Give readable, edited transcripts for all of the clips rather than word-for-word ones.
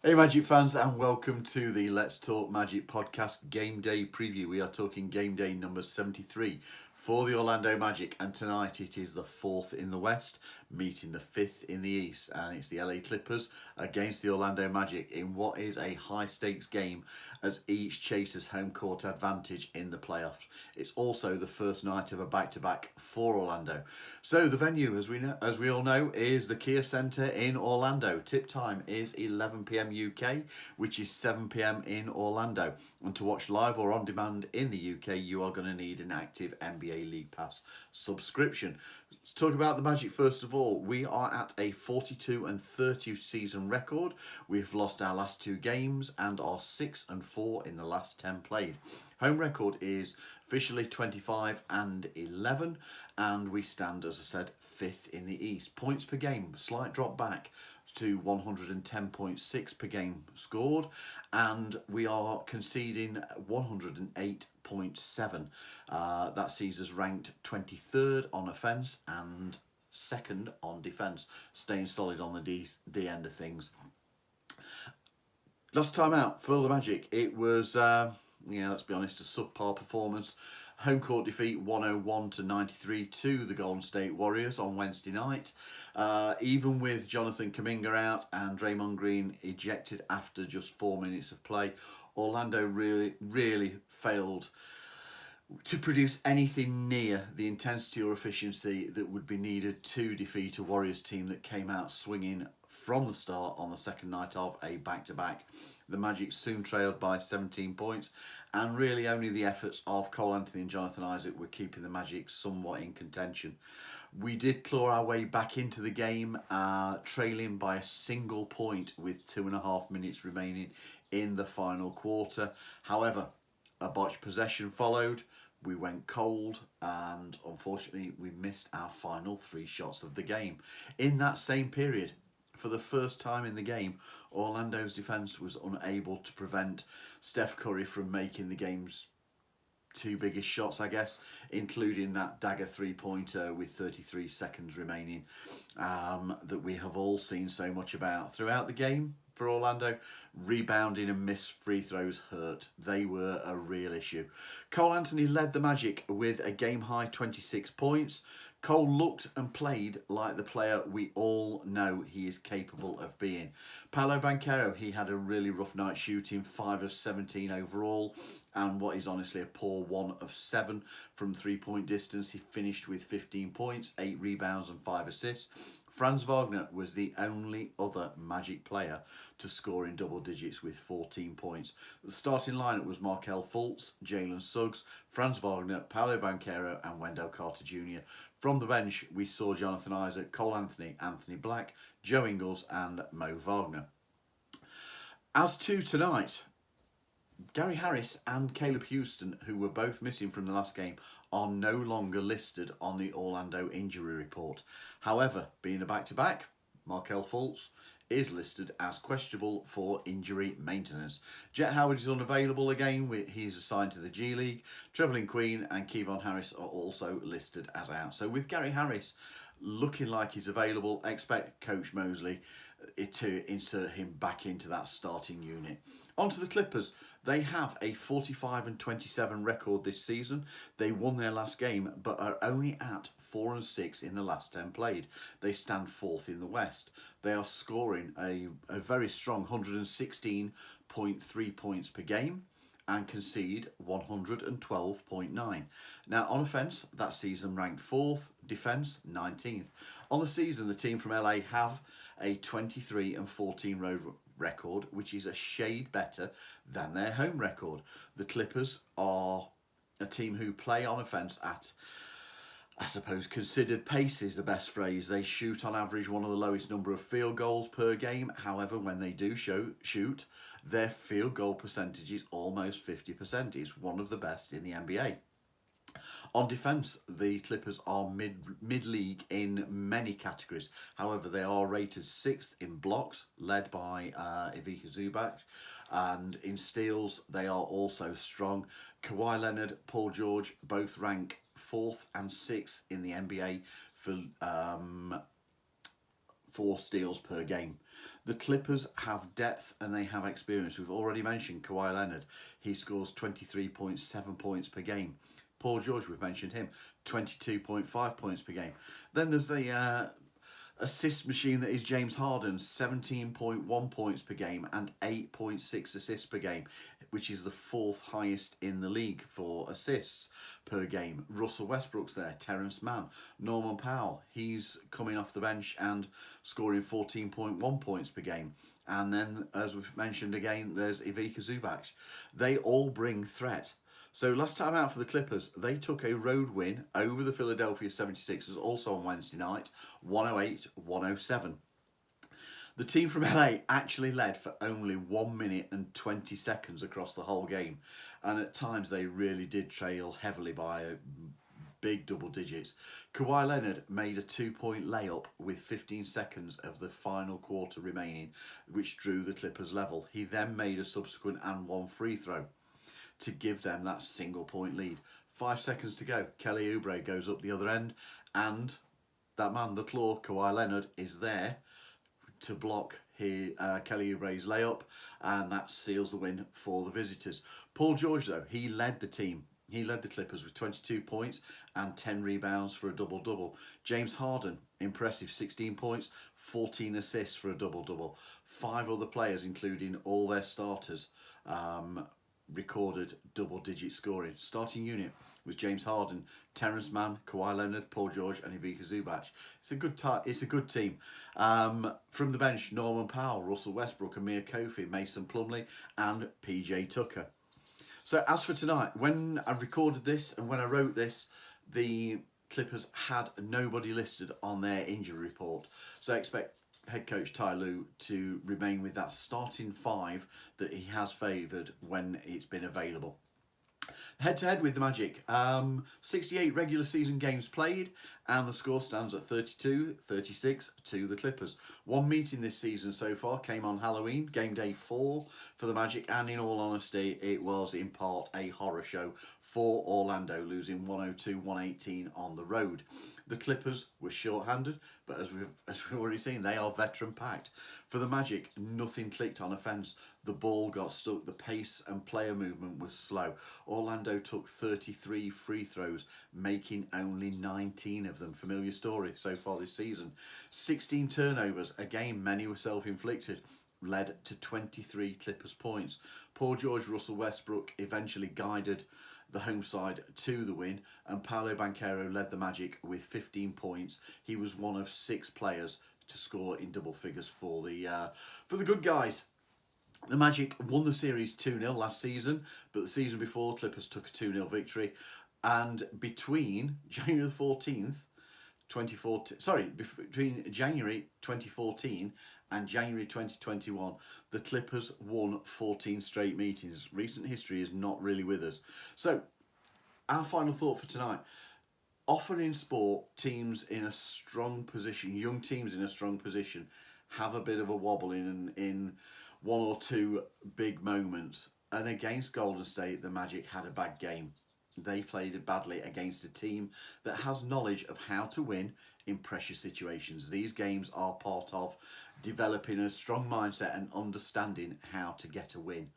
Hey Magic fans, and welcome to the Let's Talk Magic podcast game day preview. We are talking game day number 73 for the Orlando Magic, and tonight it is the 4th in the West meeting the 5th in the East, and it's the LA Clippers against the Orlando Magic in what is a high stakes game as each chases home court advantage in the playoffs. It's also the first night of a back-to-back for Orlando. So the venue, as we all know, is the Kia Center in Orlando. Tip time is 11 p.m. UK, which is 7 p.m. in Orlando. And to watch live or on demand in the UK, you are going to need an active NBA League Pass subscription. Let's talk about the Magic first of all. We are at a 42-30 season record. We've lost our last 2 games and are 6-4 in the last 10 played. Home record is officially 25-11, and we stand, as I said, 5th in the East. Points per game, slight drop back to 110.6 per game scored, and we are conceding 108.7. That sees us ranked 23rd on offence and 2nd on defence, staying solid on the D end of things. Last time out for the Magic, it was, let's be honest, a subpar performance. Home court defeat 101-93 to the Golden State Warriors on Wednesday night. Even with Jonathan Kuminga out and Draymond Green ejected after just 4 minutes of play, Orlando really failed to produce anything near the intensity or efficiency that would be needed to defeat a Warriors team that came out swinging from the start on the second night of a back-to-back. The Magic soon trailed by 17 points, and really only the efforts of Cole Anthony and Jonathan Isaac were keeping the Magic somewhat in contention. We did claw our way back into the game, trailing by a single point with 2.5 minutes remaining in the final quarter. However, a botched possession followed. We went cold, and unfortunately we missed our final 3 shots of the game. In that same period, for the first time in the game, Orlando's defence was unable to prevent Steph Curry from making the game's 2 biggest shots, I guess, including that dagger 3-pointer with 33 seconds remaining that we have all seen so much about throughout the game. For Orlando, rebounding and missed free throws hurt. They were a real issue. Cole Anthony led the Magic with a game-high 26 points. Cole looked and played like the player we all know he is capable of being. Paolo Banchero, he had a really rough night shooting, 5 of 17 overall, and what is honestly a poor 1 of 7 from 3-point distance. He finished with 15 points, 8 rebounds and 5 assists. Franz Wagner was the only other Magic player to score in double digits with 14 points. The starting lineup was Markelle Fultz, Jalen Suggs, Franz Wagner, Paolo Banchero and Wendell Carter Jr. From the bench, we saw Jonathan Isaac, Cole Anthony, Anthony Black, Joe Ingles and Mo Wagner. As to tonight, Gary Harris and Caleb Houston, who were both missing from the last game, are no longer listed on the Orlando injury report. However, being a back-to-back, Markelle Fultz is listed as questionable for injury maintenance. Jet Howard is unavailable again. He's assigned to the G League. Trevelyan Queen and Kevon Harris are also listed as out. So with Gary Harris looking like he's available, expect Coach Mosley to insert him back into that starting unit. On to the Clippers. They have a 45-27 record this season. They won their last game, but are only at 4-6 in the last 10 played. They stand 4th in the West. They are scoring a very strong 116.3 points per game and concede 112.9. Now, on offence, that season ranked 4th, defence 19th. On the season, the team from LA have a 23-14 road record, which is a shade better than their home record. The Clippers are a team who play on offence at, I suppose, considered pace is the best phrase. They shoot on average one of the lowest number of field goals per game. However, when they do shoot, their field goal percentage is almost 50%. It's one of the best in the NBA. On defence, the Clippers are mid-league in many categories. However, they are rated 6th in blocks, led by Ivica Zubac. And in steals, they are also strong. Kawhi Leonard, Paul George, both rank 4th and 6th in the NBA 4 steals per game. The Clippers have depth and they have experience. We've already mentioned Kawhi Leonard. He scores 23.7 points per game. Paul George, we've mentioned him, 22.5 points per game. Then there's the assist machine that is James Harden, 17.1 points per game and 8.6 assists per game, which is the 4th highest in the league for assists per game. Russell Westbrook's there, Terrence Mann, Norman Powell, he's coming off the bench and scoring 14.1 points per game. And then, as we've mentioned again, there's Ivica Zubac. They all bring threat. So last time out for the Clippers, they took a road win over the Philadelphia 76ers, also on Wednesday night, 108-107. The team from LA actually led for only 1 minute and 20 seconds across the whole game. And at times they really did trail heavily by big double digits. Kawhi Leonard made a 2-point layup with 15 seconds of the final quarter remaining, which drew the Clippers level. He then made a subsequent and 1 free throw to give them that single point lead. 5 seconds to go. Kelly Oubre goes up the other end, and that man, the claw, Kawhi Leonard, is there to block Kelly Oubre's layup, and that seals the win for the visitors. Paul George, though, he led the team. He led the Clippers with 22 points and 10 rebounds for a double-double. James Harden, impressive, 16 points, 14 assists for a double-double. 5 other players, including all their starters, recorded double-digit scoring. Starting unit was James Harden, Terrence Mann, Kawhi Leonard, Paul George, and Ivica Zubac. It's a good team. From the bench, Norman Powell, Russell Westbrook, Amir Kofi, Mason Plumlee, and PJ Tucker. So as for tonight, when I recorded this and when I wrote this, the Clippers had nobody listed on their injury report. So I expect head coach Ty Lue to remain with that starting 5 that he has favoured when it's been available. Head-to-head with the Magic, 68 regular season games played, and the score stands at 32-36 to the Clippers. One meeting this season so far came on Halloween, game day 4 for the Magic, and in all honesty, it was in part a horror show for Orlando, losing 102-118 on the road. The Clippers were short-handed, but as we've already seen, they are veteran-packed. For the Magic, nothing clicked on offence. The ball got stuck, the pace and player movement was slow. Orlando took 33 free throws, making only 19 of them. Familiar story so far this season. 16 turnovers, again many were self-inflicted, led to 23 Clippers points. Paul George, Russell Westbrook eventually guided the home side to the win, and Paolo Banchero led the Magic with 15 points. He was one of 6 players to score in double figures for the good guys. The Magic won the series 2-0 last season, but the season before, Clippers took a 2-0 victory. And between January the 14th, 2014, between January 2014 and January 2021, the Clippers won 14 straight meetings. Recent history is not really with us. So, our final thought for tonight. Often in sport, teams in a strong position, young teams in a strong position, have a bit of a wobble in one or two big moments. And against Golden State, the Magic had a bad game. They played badly against a team that has knowledge of how to win in pressure situations. These games are part of developing a strong mindset and understanding how to get a win.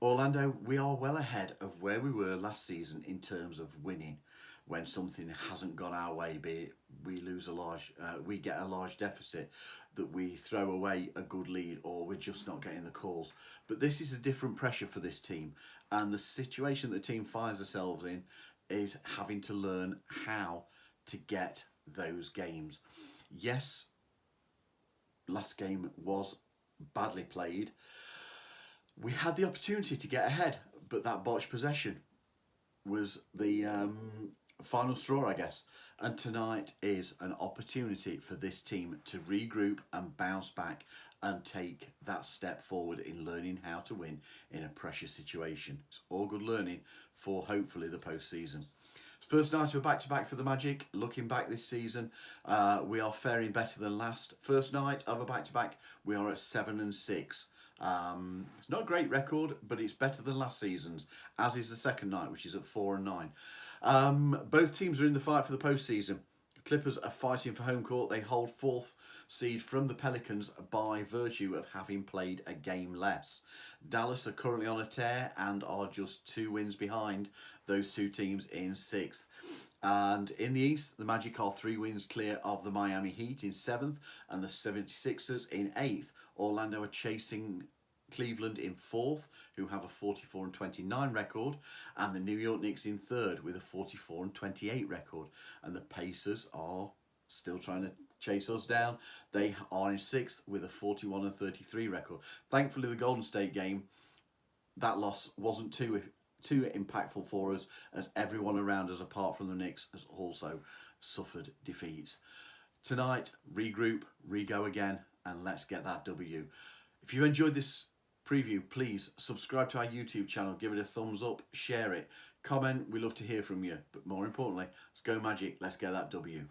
Orlando, we are well ahead of where we were last season in terms of winning. When something hasn't gone our way, be it we get a large deficit, that we throw away a good lead, or we're just not getting the calls. But this is a different pressure for this team, and the situation the team finds themselves in is having to learn how to get those games. Yes, last game was badly played. We had the opportunity to get ahead, but that botched possession was the final straw, I guess. And tonight is an opportunity for this team to regroup and bounce back and take that step forward in learning how to win in a pressure situation. It's all good learning for hopefully the postseason. First night of a back-to-back for the Magic. Looking back this season, we are faring better than last. First night of a back-to-back, we are at 7-6. It's not a great record, but it's better than last season's, as is the second night, which is at 4-9. Both teams are in the fight for the postseason. Clippers are fighting for home court. They hold 4th seed from the Pelicans by virtue of having played a game less. Dallas are currently on a tear and are just 2 wins behind those 2 teams in 6th. And in the East, the Magic are 3 wins clear of the Miami Heat in 7th and the 76ers in 8th. Orlando are chasing Cleveland in 4th, who have a 44-29 record, and the New York Knicks in 3rd with a 44-28 record. And the Pacers are still trying to chase us down. They are in 6th with a 41-33 record. Thankfully, the Golden State game, that loss wasn't too impactful for us, as everyone around us apart from the Knicks has also suffered defeats. Tonight, regroup, re-go again, and let's get that W. If you enjoyed this preview, please subscribe to our YouTube channel, give it a thumbs up, share it, comment. We love to hear from you, but more importantly, let's go Magic, let's get that W.